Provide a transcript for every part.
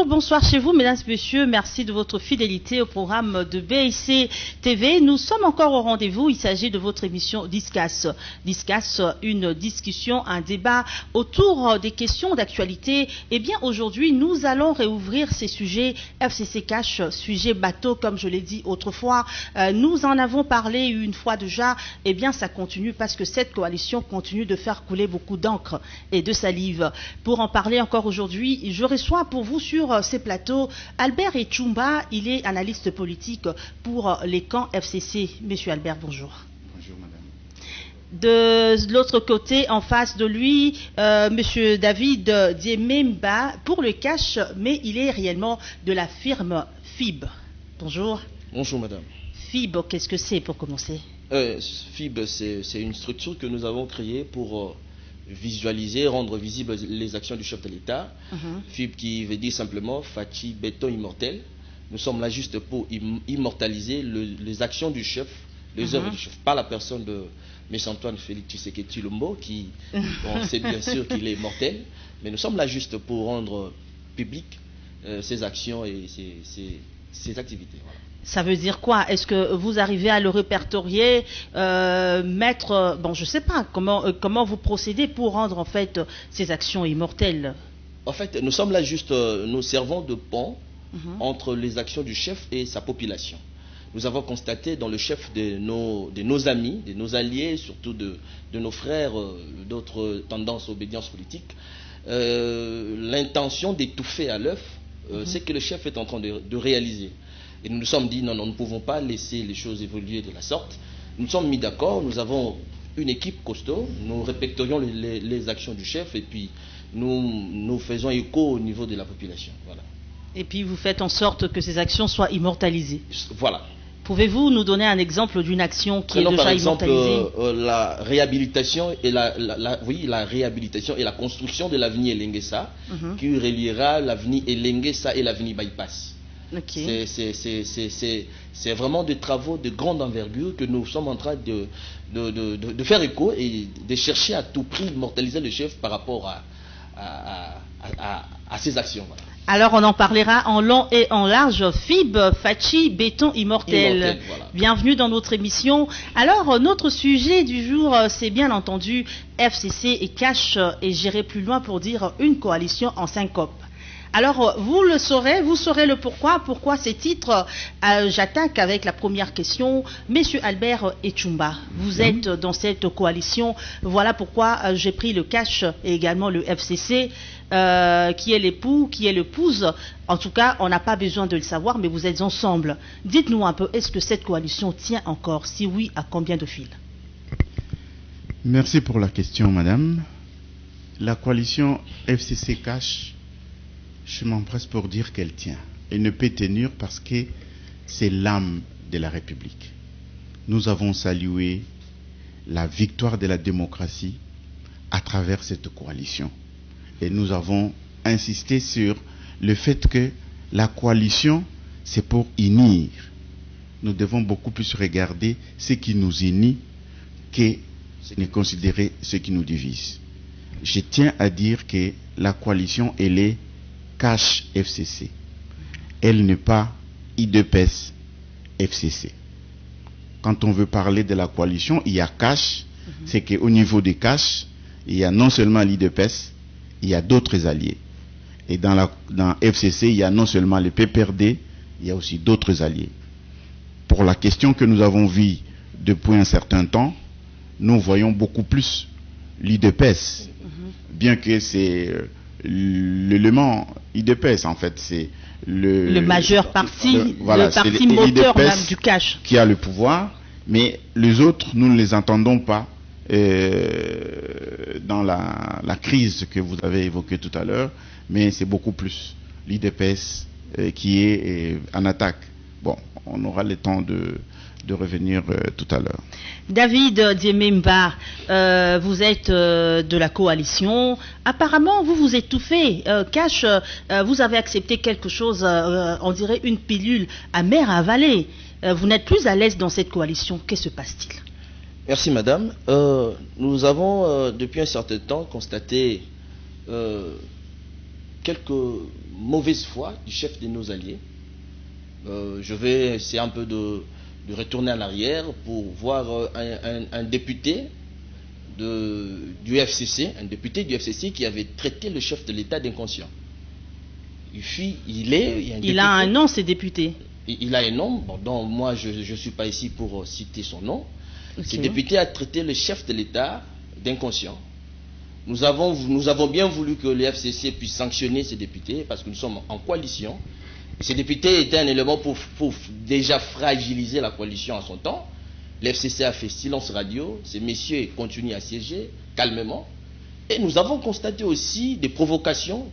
Bonjour, bonsoir chez vous, mesdames et messieurs. Merci de votre fidélité au programme de BIC TV. Nous sommes encore au rendez-vous. Il s'agit de votre émission Discasse. Discasse, une discussion, un débat autour des questions d'actualité. Eh bien, aujourd'hui, nous allons réouvrir ces sujets FCC Cash, sujet bateau, comme je l'ai dit autrefois. Nous en avons parlé une fois déjà. Eh bien, ça continue parce que cette coalition continue de faire couler beaucoup d'encre et de salive. Pour en parler encore aujourd'hui, je reçois pour vous sur ces plateaux Albert Echumba. Il est analyste politique pour les camps FCC. Monsieur Albert, bonjour. Bonjour madame. De l'autre côté, en face de lui, monsieur David Diememba pour le cash, mais il est réellement de la firme FIB. Bonjour. Bonjour madame. FIB, qu'est-ce que c'est pour commencer? FIB, c'est une structure que nous avons créée pour visualiser, rendre visibles les actions du chef de l'État. FIB qui veut dire simplement Fachi Béton Immortel. Nous sommes là juste pour immortaliser les actions du chef, les œuvres du chef, pas la personne de M. Antoine Félix Tshisekedi Tshilombo, qui, on sait bien sûr qu'il est mortel, mais nous sommes là juste pour rendre public ses actions et ses activités. Voilà. Ça veut dire quoi? Est-ce que vous arrivez à le répertorier, mettre... Bon, je ne sais pas, comment vous procédez pour rendre en fait ces actions immortelles? En fait, nous sommes là juste, nous servons de pont entre les actions du chef et sa population. Nous avons constaté dans le chef de nos amis, de nos alliés, surtout de nos frères d'autres tendances obédience politique, l'intention d'étouffer à l'œuf, c'est que le chef est en train de réaliser. Et nous nous sommes dit, non, nous ne pouvons pas laisser les choses évoluer de la sorte. Nous nous sommes mis d'accord, nous avons une équipe costaud, nous répertorions les actions du chef et puis nous faisons écho au niveau de la population. Voilà. Et puis vous faites en sorte que ces actions soient immortalisées. Voilà. Pouvez-vous nous donner un exemple d'une action qui est déjà immortalisée? La réhabilitation et la réhabilitation et la construction de l'avenue Elengesa qui reliera l'avenue Elengesa et l'avenue Bypass. Okay. C'est vraiment des travaux de grande envergure que nous sommes en train de faire écho et de chercher à tout prix immortaliser le chef par rapport à ses actions. Voilà. Alors on en parlera en long et en large. FIB, Fachi, Béton Immortel. Voilà. Bienvenue dans notre émission. Alors notre sujet du jour, c'est bien entendu FCC et Cash, et j'irai plus loin pour dire une coalition en syncope. Alors, vous le saurez, vous saurez le pourquoi. Pourquoi ces titres? J'attaque avec la première question. Monsieur Albert Echumba, vous êtes dans cette coalition. Voilà pourquoi j'ai pris le Cash et également le FCC, qui est l'époux, qui est l'épouse. En tout cas, on n'a pas besoin de le savoir, mais vous êtes ensemble. Dites-nous un peu, est-ce que cette coalition tient encore? Si oui, à combien de fils? Merci pour la question, madame. La coalition FCC Cash, je m'empresse pour dire qu'elle tient. Elle ne peut tenir parce que c'est l'âme de la République. Nous avons salué la victoire de la démocratie à travers cette coalition. Et nous avons insisté sur le fait que la coalition, c'est pour unir. Nous devons beaucoup plus regarder ce qui nous unit que ne considérer ce qui nous divise. Je tiens à dire que la coalition, elle est Cash FCC. Elle n'est pas IDPS FCC. Quand on veut parler de la coalition, il y a Cash. C'est qu'au niveau des Cash, il y a non seulement l'IDPS, il y a d'autres alliés. Et dans FCC, il y a non seulement le PPRD, il y a aussi d'autres alliés. Pour la question que nous avons vue depuis un certain temps, nous voyons beaucoup plus l'IDPS. Bien que c'est l'élément IDPS, en fait, c'est le majeur parti, le parti moteur même du Cash qui a le pouvoir, mais les autres, nous ne les entendons pas dans la crise que vous avez évoquée tout à l'heure, mais c'est beaucoup plus l'IDPS qui est en attaque. Bon, on aura le temps de revenir tout à l'heure. David Diememba, vous êtes de la coalition. Apparemment, vous vous étouffez. Cash, vous avez accepté quelque chose, on dirait une pilule amère à avaler. Vous n'êtes plus à l'aise dans cette coalition. Que se passe-t-il? Merci madame. Nous avons depuis un certain temps constaté quelques mauvaises foi du chef de nos alliés. Je vais essayer un peu de retourner en arrière pour voir un député du FCC, un député du FCC qui avait traité le chef de l'État d'inconscient. Il a un nom, ces députés. Il a un nom, bon, donc moi je ne suis pas ici pour citer son nom. Okay. Ce député a traité le chef de l'État d'inconscient. Nous avons bien voulu que le FCC puisse sanctionner ces députés parce que nous sommes en coalition. Ces députés étaient un élément pour déjà fragiliser la coalition en son temps. Le FCC a fait silence radio, ces messieurs continuent à siéger calmement. Et nous avons constaté aussi des provocations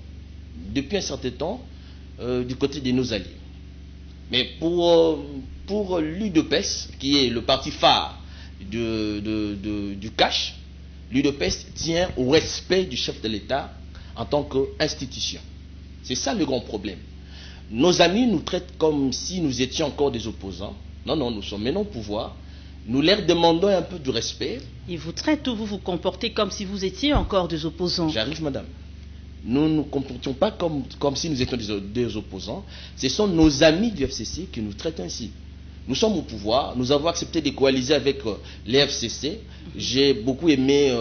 depuis un certain temps du côté de nos alliés. Mais pour l'UDPS, qui est le parti phare du cash, l'UDPS tient au respect du chef de l'État en tant qu'institution. C'est ça le grand problème. Nos amis nous traitent comme si nous étions encore des opposants. Non, nous sommes maintenant au pouvoir. Nous leur demandons un peu de respect. Ils vous traitent ou vous vous comportez comme si vous étiez encore des opposants? J'arrive, madame. Nous ne nous comportons pas comme si nous étions des opposants. Ce sont nos amis du FCC qui nous traitent ainsi. Nous sommes au pouvoir, nous avons accepté de coaliser avec les FCC. J'ai beaucoup aimé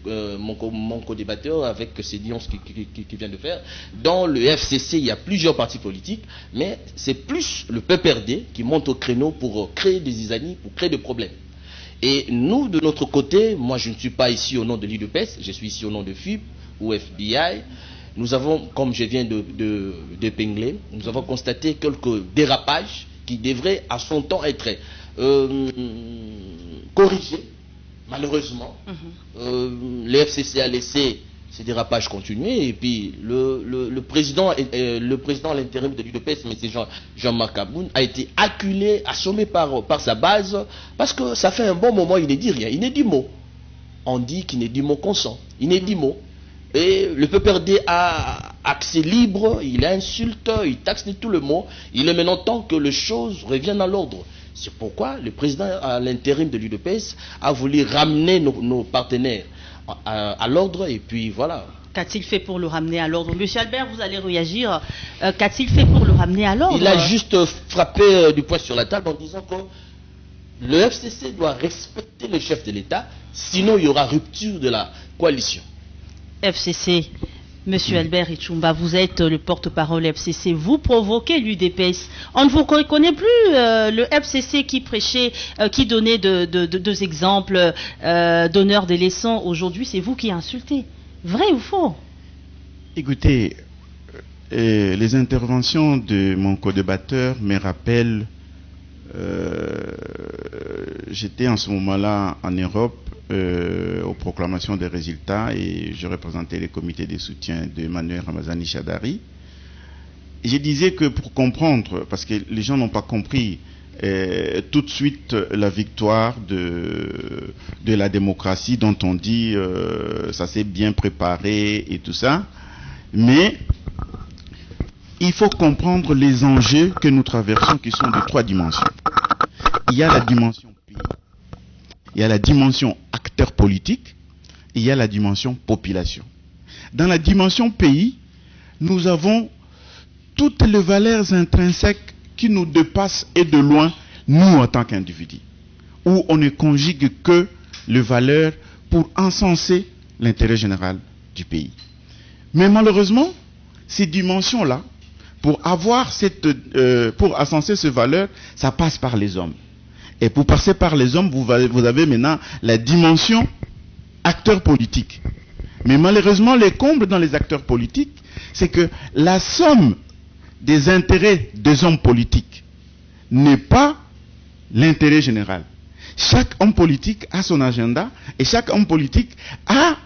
mon co-débatteur avec ces Dion qui vient de faire. Dans le FCC, il y a plusieurs partis politiques, mais c'est plus le PPRD qui monte au créneau pour créer des zizanies, pour créer des problèmes. Et nous, de notre côté, moi je ne suis pas ici au nom de l'UDPS, je suis ici au nom de FIB ou FBI. Nous avons, comme je viens d'épingler, nous avons constaté quelques dérapages qui devraient à son temps être corrigés. Malheureusement, le FCC a laissé ces dérapages continuer et puis le président à l'intérim de l'UDPS, M. Jean-Marc Aboun, a été acculé, assommé par sa base parce que ça fait un bon moment, il ne dit rien, il ne dit mot. On dit qu'il ne dit mot consent, il ne dit mot. Et le PPRD a accès libre, il insulte, il taxe de tout le mot. Il est maintenant temps que les choses reviennent à l'ordre. C'est pourquoi le président à l'intérim de l'UDPS a voulu ramener nos partenaires à l'ordre et puis voilà. Qu'a-t-il fait pour le ramener à l'ordre? Monsieur Albert, vous allez réagir. Qu'a-t-il fait pour le ramener à l'ordre? Il a juste frappé du poing sur la table en disant que le FCC doit respecter le chef de l'État, sinon il y aura rupture de la coalition. FCC, Monsieur Albert Ichumba, vous êtes le porte-parole FCC, vous provoquez l'UDPS. On ne vous reconnaît plus le FCC qui prêchait, qui donnait deux exemples d'honneur des leçons. Aujourd'hui, c'est vous qui insultez. Vrai ou faux? Écoutez, les interventions de mon co-débatteur me rappellent, j'étais en ce moment-là en Europe, aux proclamations des résultats et je représentais les comités de soutien de Manuel Ramazani Chadari. Je disais que pour comprendre, parce que les gens n'ont pas compris tout de suite la victoire de la démocratie dont on dit ça s'est bien préparé et tout ça, mais il faut comprendre les enjeux que nous traversons qui sont de 3 dimensions. Il y a la dimension pays, il y a la dimension acteur politique, et il y a la dimension population. Dans la dimension pays, nous avons toutes les valeurs intrinsèques qui nous dépassent et de loin, nous en tant qu'individus, où on ne conjugue que les valeurs pour encenser l'intérêt général du pays. Mais malheureusement, ces dimensions-là, pour encenser ces valeurs, ça passe par les hommes. Et pour passer par les hommes, vous avez maintenant la dimension acteur politique. Mais malheureusement, les combles dans les acteurs politiques, c'est que la somme des intérêts des hommes politiques n'est pas l'intérêt général. Chaque homme politique a son agenda et chaque homme politique a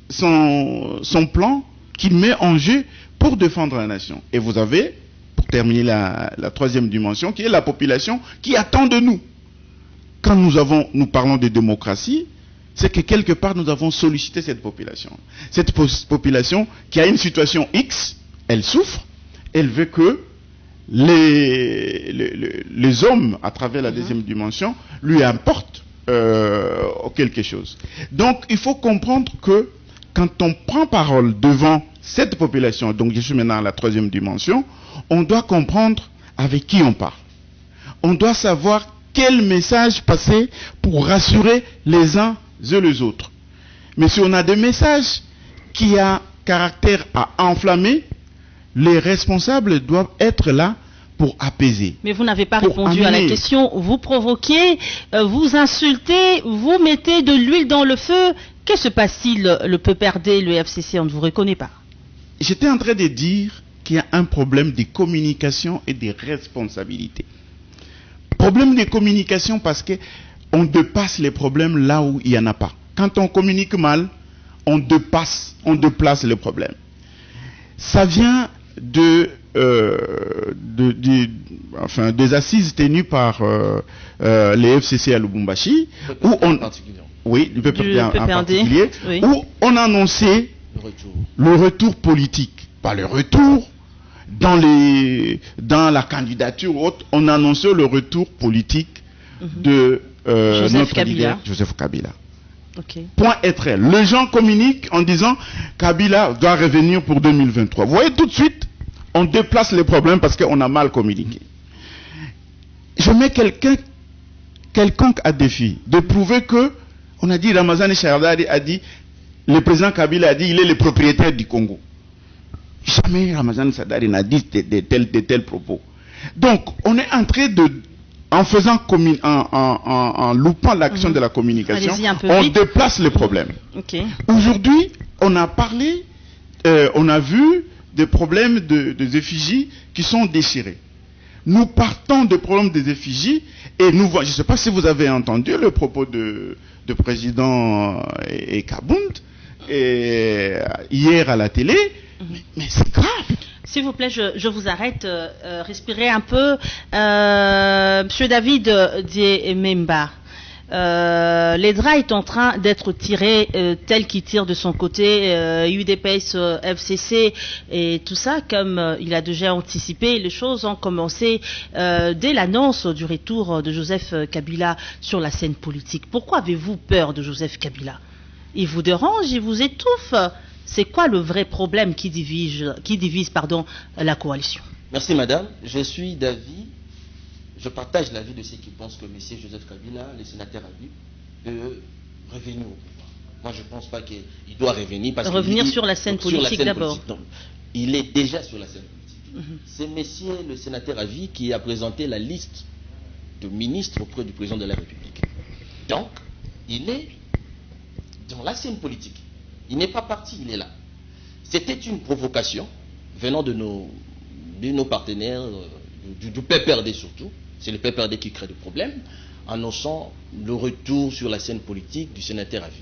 son plan qu'il met en jeu pour défendre la nation. Et vous avez, pour terminer la 3e dimension, qui est la population qui attend de nous. Quand nous parlons de démocratie, c'est que quelque part nous avons sollicité cette population. Cette population qui a une situation X, elle souffre, elle veut que les hommes, à travers la 2e dimension, lui apportent quelque chose. Donc il faut comprendre que quand on prend parole devant cette population, donc je suis maintenant à la troisième dimension, on doit comprendre avec qui on parle. On doit savoir quel message passer pour rassurer les uns et les autres. Mais si on a des messages qui ont caractère à enflammer, les responsables doivent être là pour apaiser. Mais vous n'avez pas répondu à la question. Vous provoquez, vous insultez, vous mettez de l'huile dans le feu. Que se passe-t-il, le PPRD, le FCC? On ne vous reconnaît pas. J'étais en train de dire qu'il y a un problème de communication et de responsabilité. Problème de communication parce qu'on dépasse les problèmes là où il n'y en a pas. Quand on communique mal, on dépasse, on déplace les problèmes. Ça vient des assises tenues par les FCC à Lubumbashi, où on, oui, du PPRD en particulier, oui, où on annonçait le retour politique, pas le retour dans la candidature haute, on annonçait le retour politique de notre leader Joseph Kabila. Okay. Point et trait. Les gens communiquent en disant Kabila doit revenir pour 2023. Vous voyez tout de suite, on déplace les problèmes parce qu'on a mal communiqué. Je mets quelconque à défi de prouver que, on a dit, Ramazani Shardari a dit, le président Kabila a dit, il est le propriétaire du Congo. Jamais Ramazani Shardari n'a dit de tels propos. Donc, on est en train de, en faisant en loupant l'action de la communication, on déplace les problèmes. Okay. Aujourd'hui, on a parlé, on a vu des problèmes des effigies qui sont déchirés. Nous partons des problèmes des effigies et nous voyons, je ne sais pas si vous avez entendu le propos de président Kabound hier à la télé, mais c'est grave. S'il vous plaît, je vous arrête, respirez un peu. Monsieur David Diememba, l'EDRA est en train d'être tiré tel qu'il tire de son côté, UDPS, FCC et tout ça, comme il a déjà anticipé. Les choses ont commencé dès l'annonce du retour de Joseph Kabila sur la scène politique. Pourquoi avez-vous peur de Joseph Kabila? Il vous dérange, il vous étouffe? C'est quoi le vrai problème qui divise la coalition? Merci madame. Je suis d'avis, je partage l'avis de ceux qui pensent que M. Joseph Kabila, le sénateur a vu, de revenir au pouvoir. Moi je ne pense pas qu'il doit revenir. Revenir sur la scène politique d'abord. Il est déjà sur la scène politique. C'est monsieur le sénateur Avi qui a présenté la liste de ministres auprès du président de la République. Donc, il est dans la scène politique. Il n'est pas parti, il est là. C'était une provocation venant de nos partenaires, du PPRD surtout. C'est le PPRD qui crée des problèmes, annonçant le retour sur la scène politique du sénateur Avi.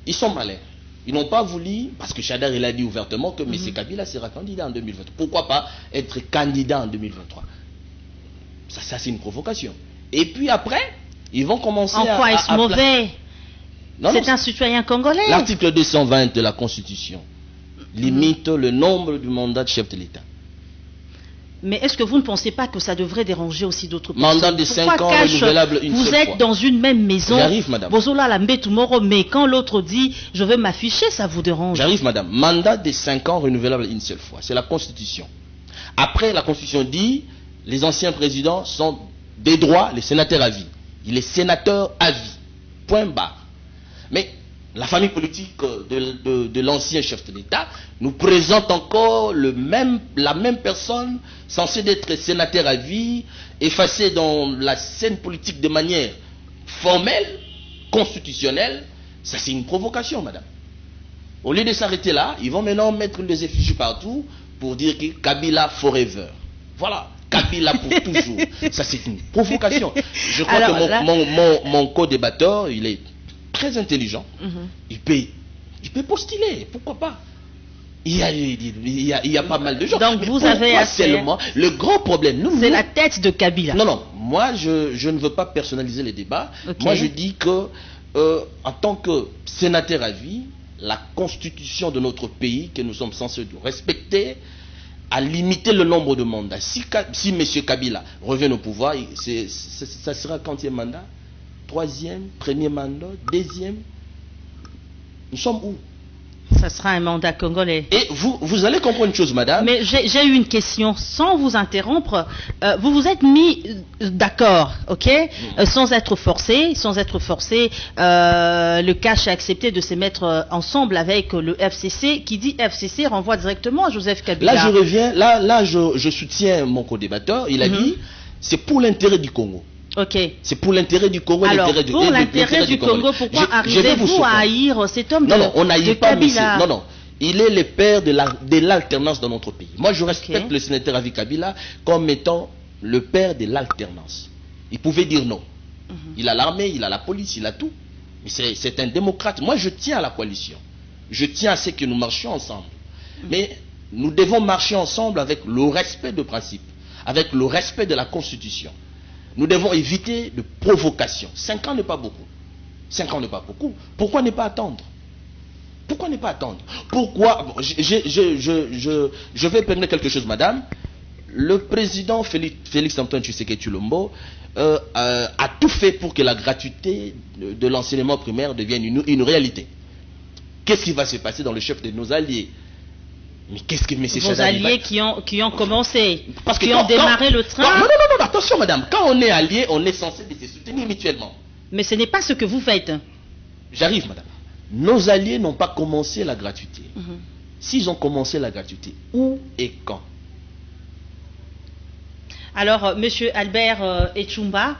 Ils sont malins. Ils n'ont pas voulu, parce que Chadar il a dit ouvertement que M. Kabila sera candidat en 2023. Pourquoi pas être candidat en 2023? Ça c'est une provocation. Et puis après, ils vont commencer à... En quoi est-ce mauvais? C'est un citoyen congolais. L'article 220 de la Constitution limite le nombre du mandat de chef de l'État. Mais est-ce que vous ne pensez pas que ça devrait déranger aussi d'autres personnes? Mandat de 5 ans renouvelable une seule fois. Vous êtes dans une même maison. J'arrive, madame. Mais quand l'autre dit je veux m'afficher, ça vous dérange? J'arrive, madame. Mandat de 5 ans renouvelable une seule fois. C'est la Constitution. Après, la Constitution dit les anciens présidents sont des droits, les sénateurs à vie. Il est sénateur à vie. Point barre. Mais la famille politique de l'ancien chef de l'État nous présente encore la même personne censée être sénateur à vie, effacée dans la scène politique de manière formelle, constitutionnelle. Ça c'est une provocation, madame. Au lieu de s'arrêter là, ils vont maintenant mettre des effigies partout pour dire que Kabila forever. Voilà. Kabila pour toujours. Ça c'est une provocation. Je crois que mon co-débatteur, il est très intelligent. Il peut postuler, pourquoi pas? Il y a pas mal de gens. Donc vous avez seulement le grand problème. C'est la tête de Kabila. Non, moi je ne veux pas personnaliser les débats. Okay. Moi je dis que en tant que sénateur à vie, la constitution de notre pays que nous sommes censés respecter a limité le nombre de mandats. Si M. Kabila revient au pouvoir, ça sera quantième mandat? Troisième, premier mandat, deuxième. Nous sommes où? Ça sera un mandat congolais. Et vous allez comprendre une chose, madame. Mais j'ai eu une question, sans vous interrompre. Vous vous êtes mis d'accord, ok, sans être forcé. Le CACH a accepté de se mettre ensemble avec le FCC. Qui dit FCC renvoie directement à Joseph Kabila. Là, je reviens. Là, je soutiens mon co-débatteur. Il a dit, c'est pour l'intérêt du Congo. Ok. C'est pour l'intérêt du Congo. Alors, pour l'intérêt du Congo, pourquoi arrivez-vous à haïr cet homme de Kabila? Non, on n'haït pas monsieur. Non. Il est le père de l'alternance dans notre pays. Moi, je respecte le sénateur Avi Kabila comme étant le père de l'alternance. Il pouvait dire non. Il a l'armée, il a la police, il a tout. Mais c'est un démocrate. Moi, je tiens à la coalition. Je tiens à ce que nous marchions ensemble. Mais nous devons marcher ensemble avec le respect de principe, avec le respect de la Constitution. Nous devons éviter de provocation. 5 ans n'est pas beaucoup. 5 ans n'est pas beaucoup. Pourquoi ne pas attendre? Pourquoi ne pas attendre? Pourquoi? Je vais permettre quelque chose, madame. Le président Félix Antoine Tshisekedi Tshilombo a tout fait pour que la gratuité de l'enseignement primaire devienne une réalité. Qu'est-ce qui va se passer dans le chef de nos alliés? Mais qu'est-ce que ces vos alliés qui ont commencé, qui ont démarré le train? Non, attention madame, quand on est allié, on est censé se soutenir mutuellement. Mais ce n'est pas ce que vous faites. J'arrive madame. Nos alliés n'ont pas commencé la gratuité. S'ils ont commencé la gratuité, où et quand? Alors, monsieur Albert Echumba,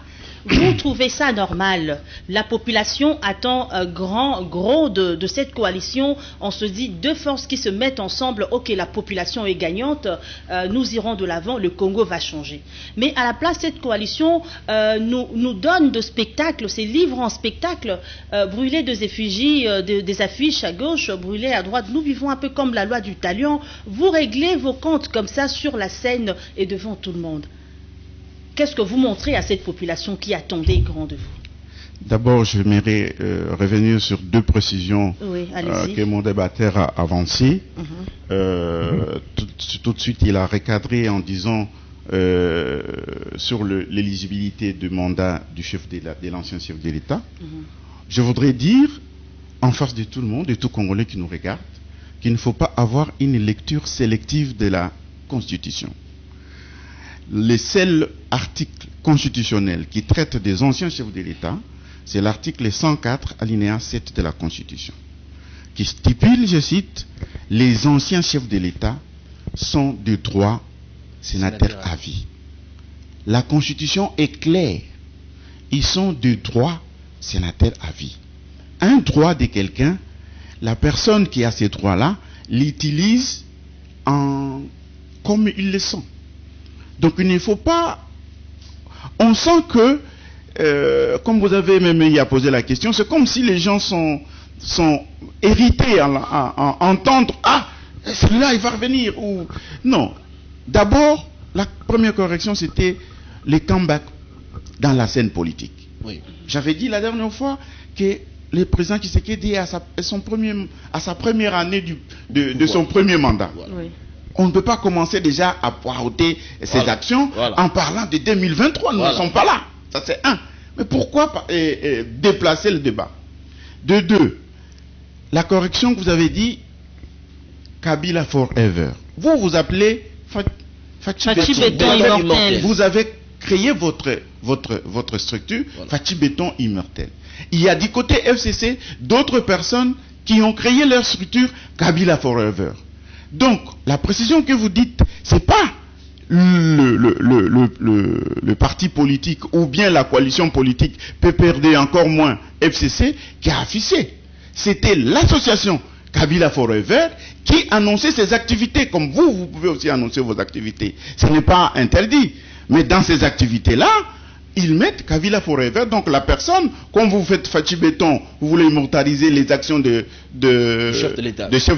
vous trouvez ça normal? La population attend gros de cette coalition. On se dit deux forces qui se mettent ensemble. Ok, la population est gagnante. Nous irons de l'avant. Le Congo va changer. Mais à la place, cette coalition nous donne de spectacles, ces livres en spectacle, brûler des effigies, des affiches à gauche, brûler à droite. Nous vivons un peu comme la loi du talion. Vous réglez vos comptes comme ça sur la scène et devant tout le monde. Qu'est-ce que vous montrez à cette population qui attendait grand de vous? D'abord, j'aimerais revenir sur deux précisions que mon débatteur a avancées. Tout de suite, il a recadré en disant sur l'éligibilité du mandat du chef de l'ancien chef de l'État. Je voudrais dire, en face de tout le monde, de tout Congolais qui nous regarde, qu'il ne faut pas avoir une lecture sélective de la Constitution. Le seul article constitutionnel qui traite des anciens chefs de l'État, c'est l'article 104, alinéa 7 de la Constitution, qui stipule, je cite, « Les anciens chefs de l'État sont de droit sénateurs à vie ». La Constitution est claire. Ils sont de droit sénateurs à vie. Un droit de quelqu'un, la personne qui a ces droits-là l'utilise comme ils le sont. Donc il ne faut pas... On sent que, comme vous avez même y a posé la question, c'est comme si les gens sont irrités à entendre « Ah, celui-là, il va revenir » ou... Non. D'abord, la première correction, c'était les comebacks dans la scène politique. Oui. J'avais dit la dernière fois que le président Tshisekedi est à sa première année de son premier mandat. Voilà. Oui. On ne peut pas commencer déjà à poireauter ses actions en parlant de 2023. Nous ne sommes pas là. Ça, c'est un. Mais pourquoi déplacer le débat? De deux, la correction que vous avez dit, Kabila Forever. Vous appelez Fachi Béton Immortel. Vous avez créé votre structure, Fachi Béton Immortel. Il y a du côté FCC d'autres personnes qui ont créé leur structure Kabila Forever. Donc, la précision que vous dites, c'est pas le parti politique ou bien la coalition politique PPRD, encore moins FCC, qui a affiché. C'était l'association Kabila Forever qui annonçait ses activités. Comme vous pouvez aussi annoncer vos activités. Ce n'est pas interdit. Mais dans ces activités-là, ils mettent Kabila Forever. Donc la personne, comme vous faites Fachi Béton, vous voulez immortaliser les actions de chef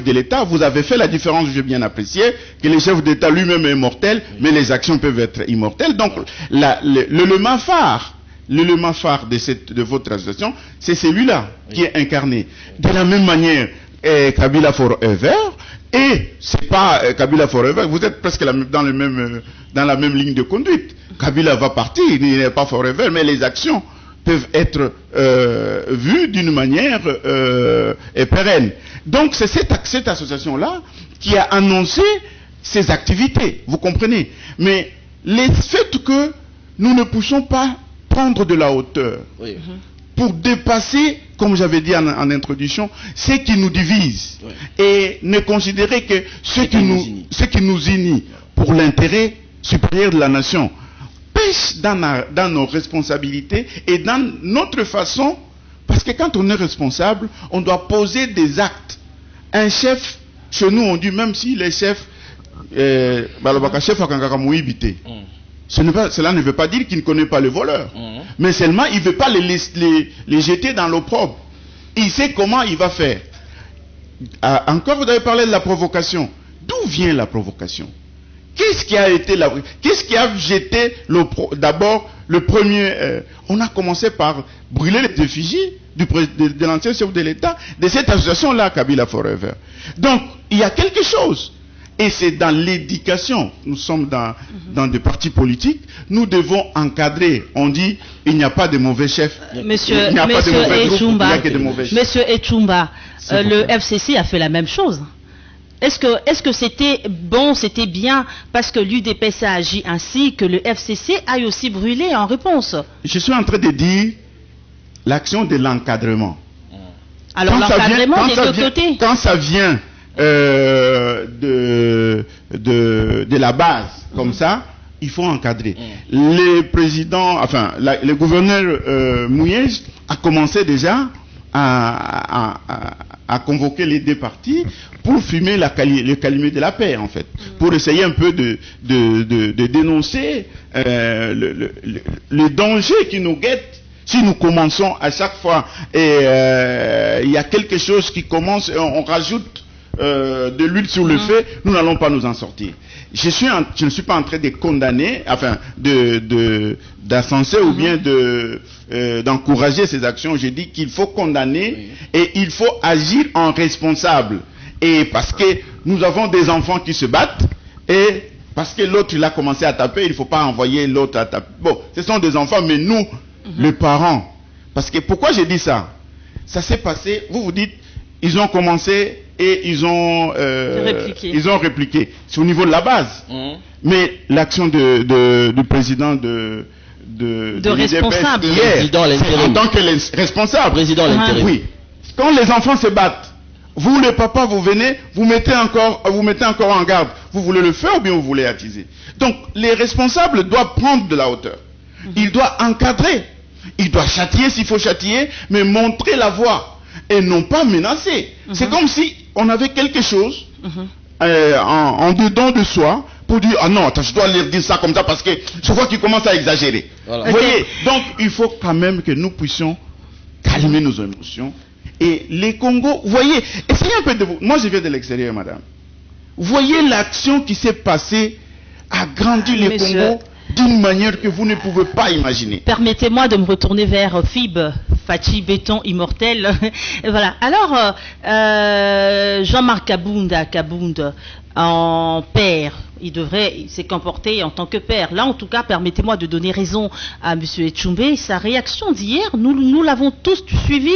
de l'État. Vous avez fait la différence, j'ai bien apprécié, que le chef d'État lui-même est immortel, mais les actions peuvent être immortelles. Donc l'élément phare de votre association, c'est celui-là qui est incarné. De la même manière, Kabila Forever, et c'est pas Kabila Forever, vous êtes presque dans la même ligne de conduite. Kabila va partir, il n'est pas forever, mais les actions peuvent être vues d'une manière pérenne. Donc c'est cette association-là qui a annoncé ses activités, vous comprenez. Mais le fait que nous ne puissions pas prendre de la hauteur pour dépasser, comme j'avais dit en introduction, ce qui nous divise, et ne considérer que ce qui nous unit pour l'intérêt supérieur de la nation pêche dans nos responsabilités et dans notre façon, parce que quand on est responsable, on doit poser des actes. Un chef, chez nous on dit, même si les chefs, cela ne veut pas dire qu'il ne connaît pas le voleur, mais seulement il ne veut pas les jeter dans l'opprobre. Il sait comment il va faire. Encore, vous avez parlé de la provocation. D'où vient la provocation? Qu'est-ce qui a été qu'est-ce qui a jeté d'abord le premier on a commencé par brûler les effigies de l'ancien chef de l'État, de cette association-là, Kabila Forever. Donc, il y a quelque chose. Et c'est dans l'éducation. Nous sommes dans des partis politiques. Nous devons encadrer. On dit, il n'y a pas de mauvais chefs. Monsieur Echumba, le FCC a fait la même chose. Est-ce que c'était bon, c'était bien, parce que l'UDPS a agi ainsi, que le FCC aille aussi brûler en réponse? Je suis en train de dire l'action de l'encadrement. Alors l'encadrement des deux côtés. Quand ça vient de la base, comme ça, il faut encadrer. Le président, enfin, le gouverneur Mouyej a commencé déjà à convoquer les deux partis pour fumer le calumet de la paix, en fait, pour essayer un peu de dénoncer le danger qui nous guette si nous commençons à chaque fois et il y a quelque chose qui commence et on rajoute de l'huile sur le feu, nous n'allons pas nous en sortir. Je ne suis pas en train de condamner, enfin, d'ascenser ou bien d'encourager ces actions. J'ai dit qu'il faut condamner et il faut agir en responsable. Et parce que nous avons des enfants qui se battent et parce que l'autre il a commencé à taper, il ne faut pas envoyer l'autre à taper. Bon, ce sont des enfants, mais nous, les parents, parce que pourquoi j'ai dit ça? Ça s'est passé, vous dites, ils ont commencé et ils ont répliqué. C'est au niveau de la base. Mais l'action du président de responsable hier, en tant que responsable, président oui. Quand les enfants se battent, vous les papas, vous venez, vous mettez encore en garde. Vous voulez le faire ou bien vous voulez attiser? Donc les responsables doivent prendre de la hauteur. Ils doivent encadrer. Ils doivent châtier s'il faut châtier, mais montrer la voie et non pas menacer. C'est comme si on avait quelque chose en dedans de soi pour dire, ah non, attends, je dois leur dire ça comme ça parce que je vois qu'ils commencent à exagérer. Voilà. Vous voyez, donc il faut quand même que nous puissions calmer nos émotions. Et les Congos, vous voyez, essayez un peu de vous. Moi je viens de l'extérieur, madame. Vous voyez l'action qui s'est passée a grandi les Congos d'une manière que vous ne pouvez pas imaginer. Permettez-moi de me retourner vers FIB, Fachi Béton Immortel. Voilà. Alors, Jean-Marc Kabound, en père, il s'est comporté en tant que père. Là, en tout cas, permettez-moi de donner raison à M. Echumba. Sa réaction d'hier, nous l'avons tous suivi.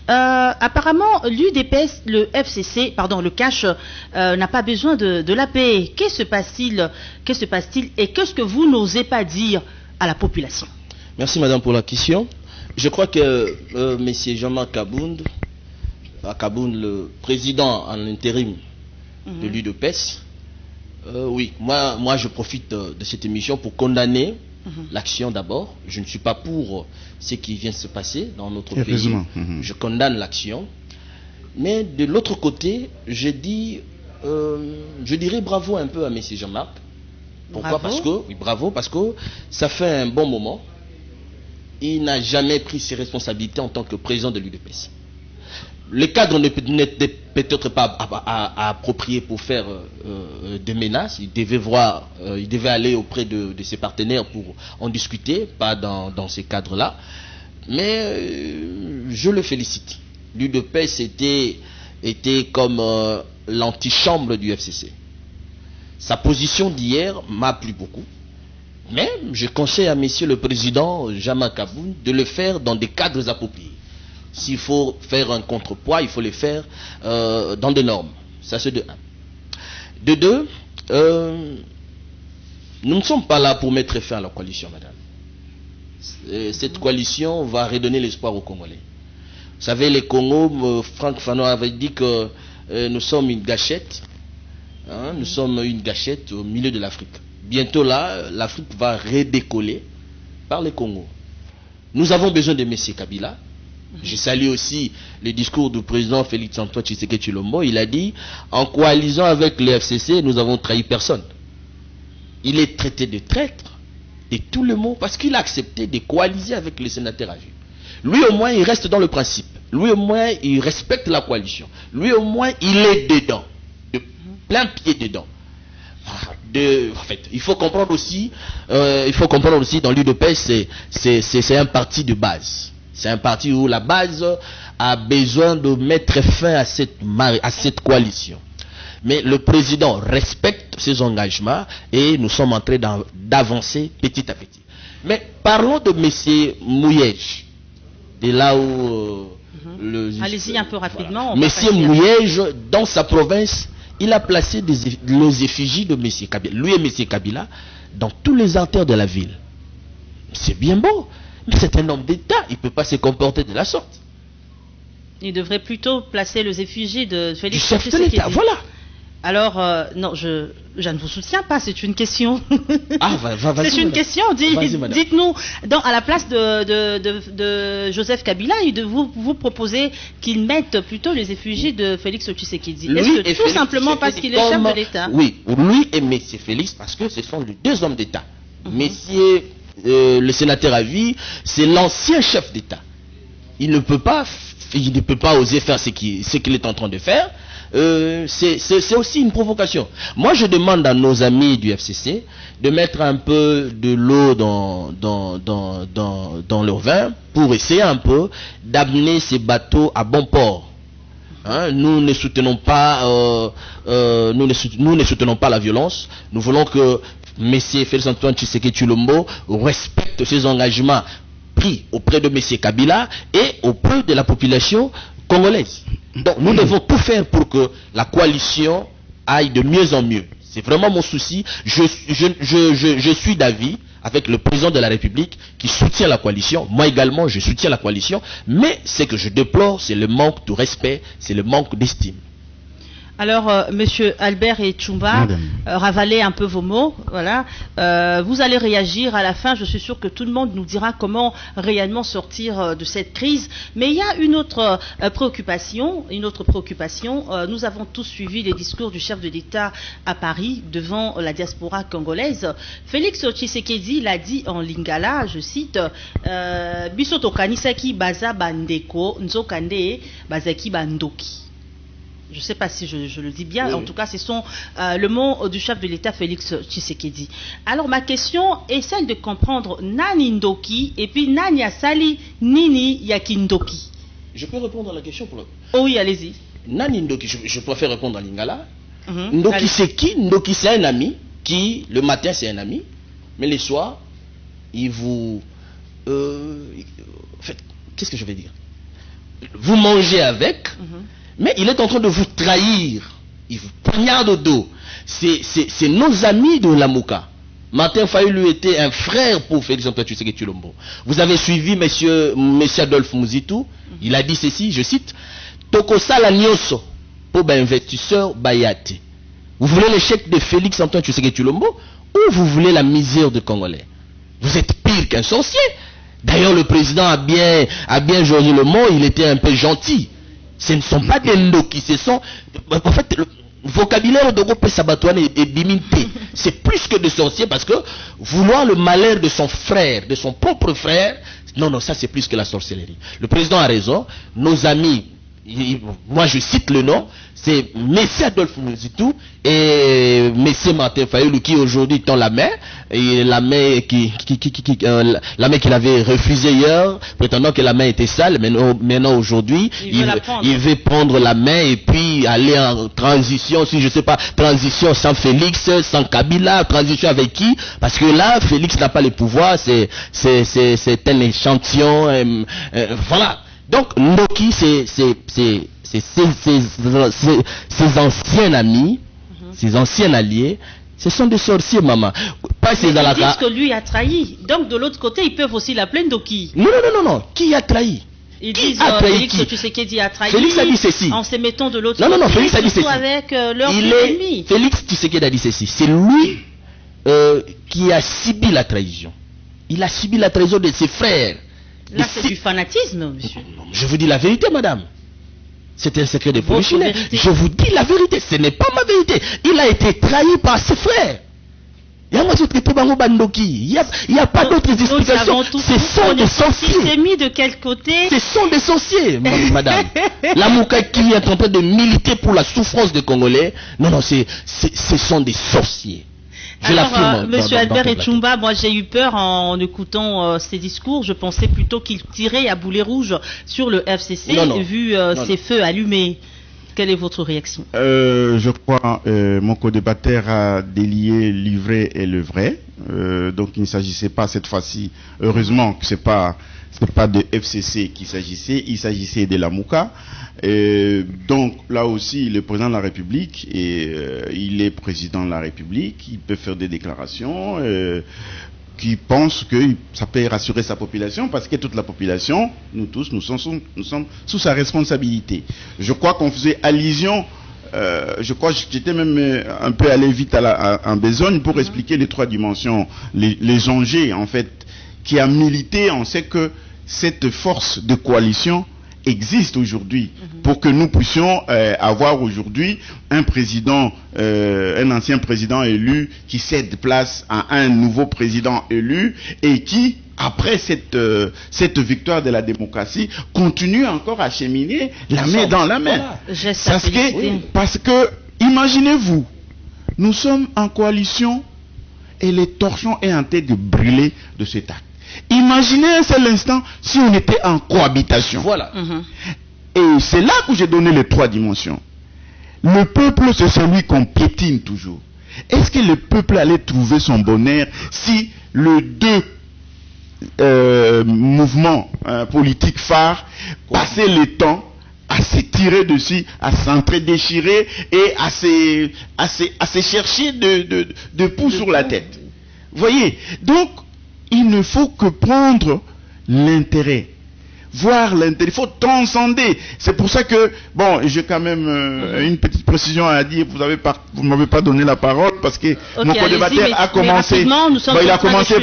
Apparemment, l'UDPS, le cash, n'a pas besoin de la paix. Qu'est-ce se passe-t-il et qu'est-ce que vous n'osez pas dire à la population? Merci, madame, pour la question. Je crois que M. Jean-Marc Kabound, le président en intérim de l'UDPS, oui, moi je profite de cette émission pour condamner l'action d'abord. Je ne suis pas pour ce qui vient de se passer dans notre pays. Je condamne l'action. Mais de l'autre côté, je dirais bravo un peu à M. Jean-Marc. Pourquoi? Bravo, parce que ça fait un bon moment. Il n'a jamais pris ses responsabilités en tant que président de l'UDPS. Le cadre n'était peut-être pas approprié pour faire des menaces. Il devait aller auprès de ses partenaires pour en discuter, pas dans ces cadres-là. Mais je le félicite. L'UDPS était comme l'antichambre du FCC. Sa position d'hier m'a plu beaucoup. Mais je conseille à Monsieur le Président Jama Kaboun de le faire dans des cadres appropriés. S'il faut faire un contrepoids, il faut le faire dans des normes. Ça c'est de un. De deux, nous ne sommes pas là pour mettre fin à la coalition, madame. Cette coalition va redonner l'espoir aux Congolais. Vous savez, les Congos, Franck Fanon avait dit que nous sommes une gâchette. Hein, nous sommes une gâchette au milieu de l'Afrique. Bientôt là, l'Afrique va redécoller par les Congos. Nous avons besoin de M. Kabila. Je salue aussi le discours du président Félix Antoine Tshisekedi Tshilombo. Il a dit, en coalisant avec le FCC, nous avons trahi personne. Il est traité de traître de tout le monde parce qu'il a accepté de coaliser avec les sénateurs à vue. Lui au moins il reste dans le principe. Lui au moins il respecte la coalition. Lui au moins il est dedans. De plein pied dedans. En fait, il faut comprendre aussi dans l'UDPS, c'est un parti de base. C'est un parti où la base a besoin de mettre fin à cette coalition. Mais le président respecte ses engagements et nous sommes en train d'avancer petit à petit. Mais parlons de M. Mouyej. De là où allez-y un peu rapidement. M. Mouyej, dans sa province, il a placé les effigies de M. Kabila, lui et M. Kabila, dans tous les artères de la ville. C'est bien beau, mais c'est un homme d'État, il ne peut pas se comporter de la sorte. Il devrait plutôt placer les effigies de Félix. Du chef de l'État, voilà. Alors, non, je ne vous soutiens pas, c'est une question. Ah, vas-y. C'est une question, dites-nous, à la place de Joseph Kabila, vous proposez qu'il mette plutôt les effigies de Félix Tshisekedi. Est-ce que tout simplement parce qu'il est chef de l'État? Oui, lui et M. Félix, parce que ce sont les deux hommes d'État. Messieurs, le sénateur à vie, c'est l'ancien chef d'État. Il ne peut pas oser faire ce qu'il est en train de faire. C'est aussi une provocation. Moi je demande à nos amis du FCC de mettre un peu de l'eau dans leur vin pour essayer un peu d'amener ces bateaux à bon port. Hein, nous ne soutenons pas la violence. Nous voulons que M. Félix Antoine Tshisekedi Tshilombo respecte ses engagements pris auprès de M. Kabila et auprès de la population congolaise. Donc nous devons tout faire pour que la coalition aille de mieux en mieux. C'est vraiment mon souci. Je suis d'avis avec le président de la République qui soutient la coalition. Moi également, je soutiens la coalition. Mais ce que je déplore, c'est le manque de respect, c'est le manque d'estime. Alors, Monsieur Albert et Tchumba, ravalez un peu vos mots. Voilà. Vous allez réagir à la fin. Je suis sûr que tout le monde nous dira comment réellement sortir de cette crise. Mais il y a une autre préoccupation. Nous avons tous suivi les discours du chef de l'État à Paris devant la diaspora congolaise. Félix Tshisekedi l'a dit en lingala, je cite, Bisoto kanisaki baza bandeko nzokande bazaki bandoki. Je ne sais pas si je le dis bien, oui. En tout cas, ce sont le mot du chef de l'État, Félix Tshisekedi. Alors, ma question est celle de comprendre Nani Ndoki et puis Nani Asali Nini Yakindoki. Je peux répondre à la question pour le... Oh oui, allez-y. Nani Ndoki, je préfère répondre en lingala. Ndoki, c'est qui? Ndoki, c'est un ami qui, le matin, c'est un ami, mais le soir, il vous... en fait, qu'est-ce que je vais dire? Vous mangez avec... Mais il est en train de vous trahir. Il vous poignarde au dos. C'est nos amis de Lamuka. Martin Fayulu était un frère pour Félix Antoine Tshisekedi Tshilombo. Vous avez suivi monsieur Adolphe Mouzitou. Il a dit ceci, je cite, Tokosala Nyoso pour investisseur Bayate. Vous voulez l'échec de Félix Antoine Tshisekedi Tshilombo ou vous voulez la misère des Congolais? Vous êtes pire qu'un sorcier. D'ailleurs, le président a bien jugé le mot, il était un peu gentil. Ce ne sont pas des ndoki, ce sont... En fait, le vocabulaire de Gopé Sabatouane est biminté. C'est plus que de sorcier parce que vouloir le malheur de son frère, de son propre frère, non, ça c'est plus que la sorcellerie. Le président a raison. Nos amis, moi je cite le nom, c'est Messie Adolphe Muzitu et Messie Martin Fayulu qui aujourd'hui tend la main, et la main la main qu'il avait refusée hier, prétendant que la main était sale, mais maintenant aujourd'hui, il veut prendre la main et puis aller en transition, si je sais pas, transition sans Félix, sans Kabila, transition avec qui? Parce que là, Félix n'a pas le pouvoir, c'est un échantillon, voilà. Donc, Ndoki, c'est ses anciens amis, ses anciens alliés, ce sont des sorciers, maman. Pas ils disent que lui a trahi. Donc, de l'autre côté, ils peuvent aussi l'appeler Ndoki. Non. Qui a trahi? Ils disent Félix Tshisekedi a trahi. Félix a dit ceci. En se mettant de l'autre côté. Non, Félix a dit ceci. Avec leur ennemi. Félix Tshisekedi a dit ceci. C'est lui qui a subi la trahison. Il a subi la trahison de ses frères. Là, c'est du fanatisme, monsieur. Je vous dis la vérité, madame. C'est un secret de polichinelle. Je vous dis la vérité. Ce n'est pas ma vérité. Il a été trahi par ses frères. Il n'y a pas d'autres explications. Ce sont des sorciers. Il s'est mis de quel côté? Ce sont des sorciers, madame. La Mouka qui est en train de militer pour la souffrance des Congolais. Non, ce sont des sorciers. Alors, Monsieur Albert Echumba, moi j'ai eu peur en écoutant ces discours. Je pensais plutôt qu'il tirait à boulet rouge sur le FCC, vu ces feux allumés. Quelle est votre réaction? Je crois mon co-débatteur a délié l'ivraie et le vrai. Donc il ne s'agissait pas cette fois-ci, heureusement que c'est pas de FCC qu'il s'agissait, il s'agissait de la Mouka. Donc là aussi, le président de la République, il est président de la République, il peut faire des déclarations qui pensent que ça peut rassurer sa population, parce que toute la population, nous tous, nous sommes sous sa responsabilité. Je crois qu'on faisait allusion, je crois que j'étais même un peu allé vite en besogne pour expliquer les trois dimensions, les enjeux en fait, qui a milité. On sait que cette force de coalition existe aujourd'hui pour que nous puissions avoir aujourd'hui un président, un ancien président élu qui cède place à un nouveau président élu et qui, après cette victoire de la démocratie, continue encore à cheminer la main dans la main. Voilà. Parce que, imaginez-vous, nous sommes en coalition et les torchons est en train de brûler de cet acte. Imaginez un seul instant si on était en cohabitation. Voilà. Et c'est là que j'ai donné les trois dimensions. Le peuple, c'est celui qu'on piétine toujours. Est-ce que le peuple allait trouver son bonheur si les deux mouvements politiques phares passaient le temps à se tirer dessus, à s'entre-déchirer et à se chercher de pouls sur la tête? Vous voyez? Donc, il ne faut que prendre l'intérêt, voir l'intérêt, il faut transcender. C'est pour ça que, bon, j'ai quand même une petite précision à dire. Vous m'avez pas donné la parole parce que mon co-débatteur a commencé, il a commencé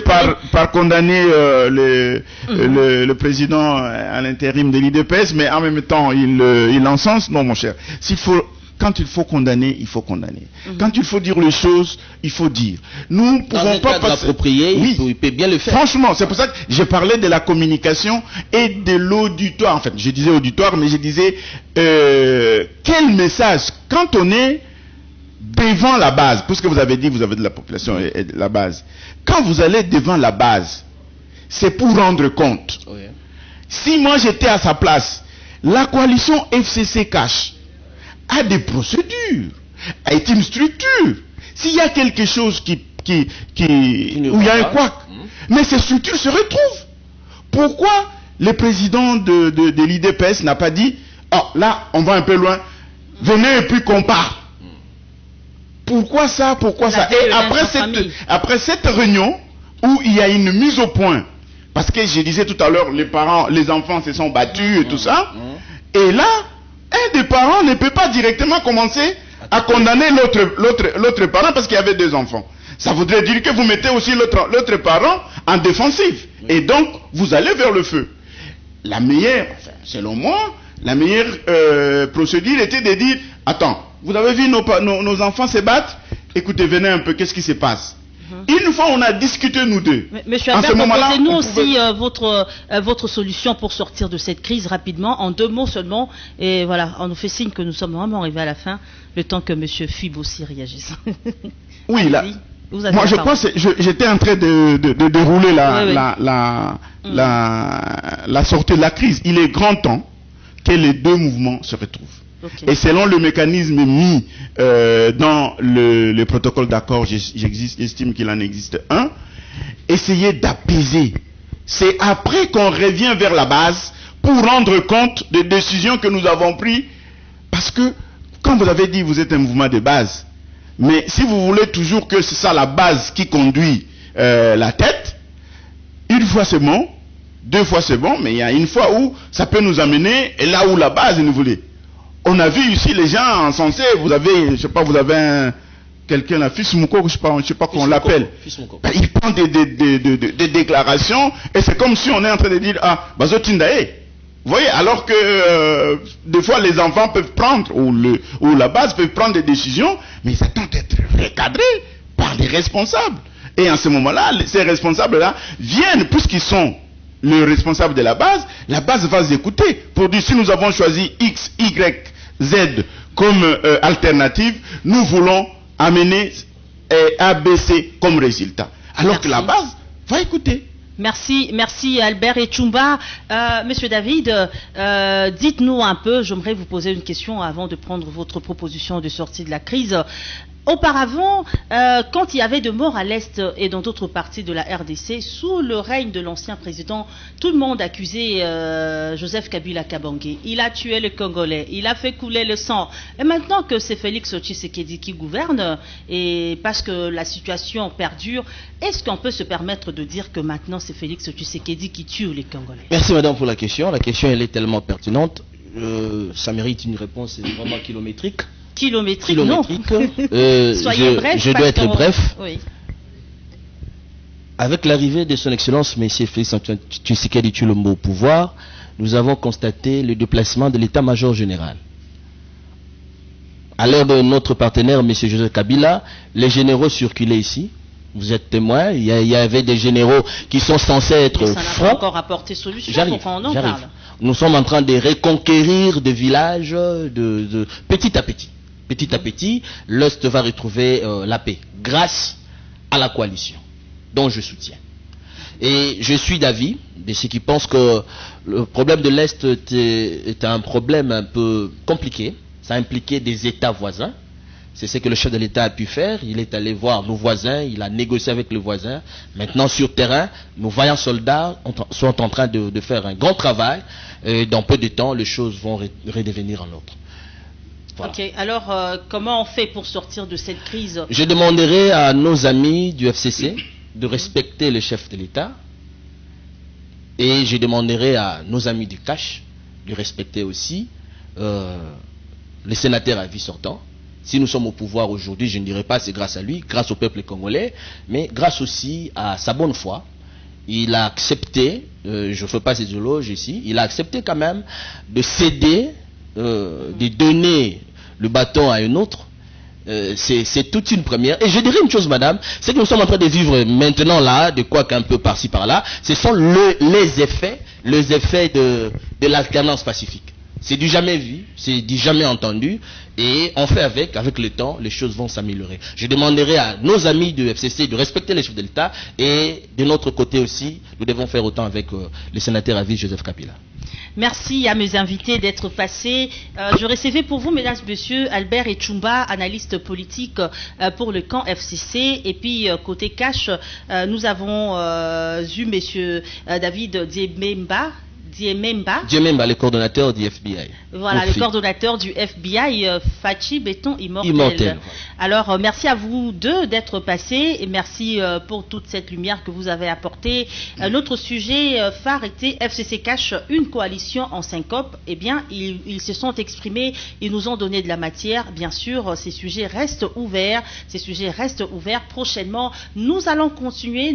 par condamner le président à l'intérim de l'IDPS, mais en même temps il encense. Non, mon cher, quand il faut condamner, il faut condamner. Quand il faut dire les choses, il faut dire. Nous ne pouvons pas passer... approprié, il peut bien le faire. Franchement, c'est pour ça que j'ai parlé de la communication et de l'auditoire. En fait, je disais auditoire, mais je disais quel message, quand on est devant la base, puisque vous avez dit, vous avez de la population et de la base. Quand vous allez devant la base, c'est pour rendre compte. Oui. Si moi j'étais à sa place, la coalition FCC Cash a des procédures, est une structure. S'il y a quelque chose où il y a un couac, mais ces structures se retrouvent. Pourquoi le président de l'IDPS n'a pas dit, oh là, on va un peu loin, venez et puis qu'on part. Pourquoi ça? Et après cette réunion, où il y a une mise au point, parce que je disais tout à l'heure, les enfants se sont battus et tout ça, et là, un des parents ne peut pas directement commencer à condamner l'autre parent parce qu'il y avait deux enfants. Ça voudrait dire que vous mettez aussi l'autre parent en défensive. Et donc, vous allez vers le feu. La meilleure, selon moi, la meilleure procédure était de dire, attends, vous avez vu nos enfants se battre? Écoutez, venez un peu, qu'est-ce qui se passe? Une fois on a discuté nous deux. Monsieur Albert, proposez-nous aussi votre solution pour sortir de cette crise rapidement, en 2 mots seulement. Et voilà, on nous fait signe que nous sommes vraiment arrivés à la fin, le temps que Monsieur Fib aussi réagisse. Oui, là. Moi, je pense, j'étais en train de dérouler la sortie de la crise. Il est grand temps que les 2 mouvements se retrouvent. Okay. Et selon le mécanisme mis dans le protocole d'accord, j'estime qu'il en existe un, essayer d'apaiser. C'est après qu'on revient vers la base pour rendre compte des décisions que nous avons prises. Parce que, comme vous avez dit, vous êtes un mouvement de base. Mais si vous voulez toujours que c'est ça la base qui conduit la tête, 1 fois c'est bon, 2 fois c'est bon, mais il y a une fois où ça peut nous amener et là où la base nous voulait. On a vu ici les gens encensés, vous avez, je sais pas, vous avez quelqu'un là, Fils Mouko, je sais pas comment on l'appelle. Il prend des déclarations et c'est comme si on est en train de dire, ah, Bazotindae. Vous voyez, alors que des fois les enfants peuvent prendre, ou la base peut prendre des décisions, mais ils attendent d'être recadrés par les responsables. Et en ce moment-là, ces responsables-là viennent, puisqu'ils sont le responsable de la base va s'écouter pour dire si nous avons choisi X, Y, Z comme alternative, nous voulons amener ABC comme résultat. Alors que la base va écouter. Merci Albert et Tchoumba. Monsieur David, dites-nous un peu, j'aimerais vous poser une question avant de prendre votre proposition de sortie de la crise. Auparavant, quand il y avait de morts à l'Est et dans d'autres parties de la RDC, sous le règne de l'ancien président, tout le monde accusait Joseph Kabila Kabange. Il a tué les Congolais, il a fait couler le sang. Et maintenant que c'est Félix Tshisekedi qui gouverne, et parce que la situation perdure, est-ce qu'on peut se permettre de dire que maintenant c'est Félix Tshisekedi qui tue les Congolais? Merci madame pour la question. La question elle est tellement pertinente. Ça mérite une réponse vraiment kilométrique. Kilométrique. Non. Soyez bref. Je dois être bref. Oui. Avec l'arrivée de son Excellence, M. Félix Tshisekedi Tshilombo au pouvoir, nous avons constaté le déplacement de l'état-major général. À l'heure de notre partenaire, M. Joseph Kabila, les généraux circulaient ici. Vous êtes témoin, il y avait des généraux qui sont censés être francs. Ça n'a pas encore apporté solution. J'arrive. Nous sommes en train de reconquérir des villages petit à petit. Petit à petit, l'Est va retrouver la paix grâce à la coalition, dont je soutiens. Et je suis d'avis de ceux qui pensent que le problème de l'Est est un problème un peu compliqué. Ça a impliqué des États voisins. C'est ce que le chef de l'État a pu faire. Il est allé voir nos voisins, il a négocié avec les voisins. Maintenant, sur terrain, nos vaillants soldats sont en train de faire un grand travail. Et dans peu de temps, les choses vont redevenir en ordre. Voilà. Ok, alors comment on fait pour sortir de cette crise? Je demanderai à nos amis du FCC de respecter le chef de l'État. Et je demanderai à nos amis du CACH de respecter aussi les sénateurs à vie sortant. Si nous sommes au pouvoir aujourd'hui, je ne dirais pas c'est grâce à lui, grâce au peuple congolais, mais grâce aussi à sa bonne foi. Il a accepté, je ne fais pas ces éloges ici, il a accepté quand même de céder, de donner le bâton à un autre. C'est toute une première. Et je dirais une chose, madame, c'est que nous sommes en train de vivre maintenant là, de quoi qu'un peu par-ci par-là, ce sont les effets de l'alternance pacifique. C'est du jamais vu, c'est du jamais entendu, et on fait avec le temps, les choses vont s'améliorer. Je demanderai à nos amis du FCC de respecter les chefs de l'État, et de notre côté aussi, nous devons faire autant avec le sénateur à vie Joseph Kabila. Merci à mes invités d'être passés. Je recevais pour vous, mesdames et messieurs, Albert et Tchoumba, analystes politiques pour le camp FCC. Et puis, côté cash, nous avons eu monsieur David Diememba, le coordonnateur du FBI. Voilà, le coordonnateur du FBI, Fachi Béton Immortel. Alors, merci à vous deux d'être passés et merci pour toute cette lumière que vous avez apportée. Notre sujet phare était FCC Cash, une coalition en syncope. Eh bien, ils se sont exprimés, ils nous ont donné de la matière. Bien sûr, ces sujets restent ouverts. Prochainement, nous allons continuer.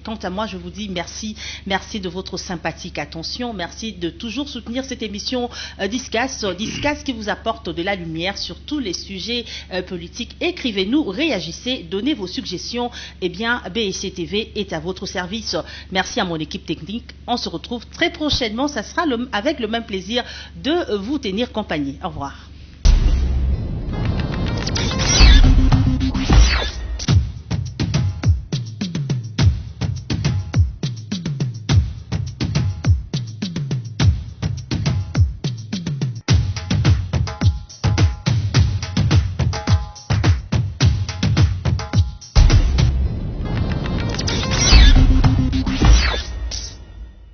Quant à moi, je vous dis merci de votre sympathie. politique. Attention, merci de toujours soutenir cette émission Discas qui vous apporte de la lumière sur tous les sujets politiques. Écrivez-nous, réagissez, donnez vos suggestions. Eh bien, BSC TV est à votre service. Merci à mon équipe technique. On se retrouve très prochainement. Ça sera avec le même plaisir de vous tenir compagnie. Au revoir.